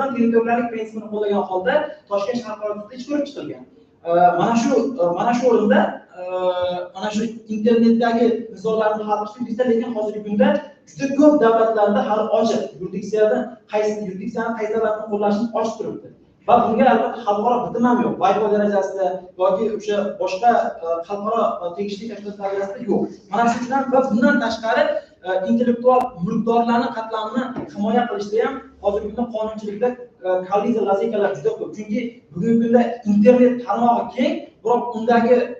ham direktorlarlik prinsipini qo'llagan holda Toshkent xalqaro sudda ish ko'rib chiqilgan. Mana shu o'rinda mana shu internetdagi nizolarni hal qilish esa lekin hozirgi kunda juda ko'p davlatlarda hali ochiq. Yurisdiksiyani qaysi davlatni qo'llashni ochiq turibdi. Va bunga albatta xalqaro bitim ham yo'q. WIPO darajasida yoki o'sha boshqa xalqaro tegishli tashkilot darajasida yo'q. Mana shu uchun va bundan tashqari intellektual mulkdorlarning qatlamini himoya qilishda ham hozirgi kunda qonunchilikda kolliziya lozikalar juda ko'p. Chunki bugungi kunda internet tarmog'i keng, biroq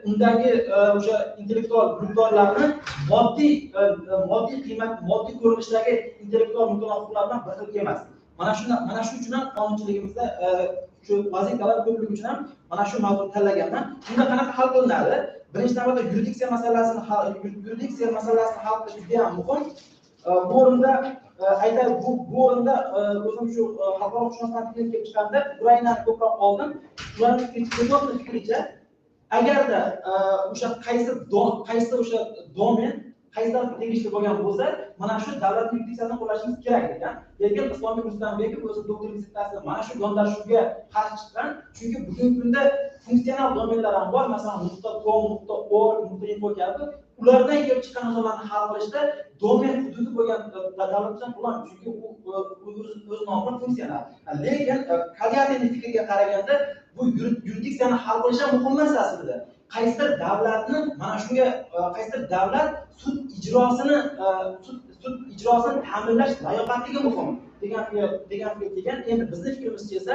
undagi o'sha intellektual mulkdorlarni moddiy qiymat, moddiy ko'rinishdagi intellektual mulkdor huquqlaridan bir xil emas. Mana shu uchun ham qonunchiligimizda shu vazifalari ko'pligi uchun ham mana shu mavzuni tanlaganman. Bunda qanaqa hal qilinadi? Birinchi navbatda yuridiksiya masalasini hal qilish juda ham muhim. Bu o'rinda aytaylik, bu o'rinda o'zim shu xalqaro huquqshunoslarga kelib chiqganda Ukrainani ko'proq oldim. Ularning fikricha, agarda o'sha qaysi o'sha domen qaysidir tegishli bo'lgan bo'lsa, mana shu davlat yurisdiksiyasini qo'llashimiz kerak ekan. Lekin Islombek Rustambeyev o'zi doktor dissertatsiyasida mana shu yondashuvga qarshi chiqqan. Chunki bugungi kunda funksional domenlar ham bor, masalan .com, .org, .info kabi. Ulardan kelib chiqqan nizolarni hal qilishda domen hududi bo'lgan davlatdan to'lan, chunki u o'z nomidan funksional. Lekin Kalyanining fikriga qaraganda bu yuridiksiyani hal qilish ham muhim emas aslida. Qaysidir davlatni mana shunga qaysidir davlat sud ijrosini ta'minlash layoqatligi muhim degan fikr kelgan. Endi bizning fikrimizcha esa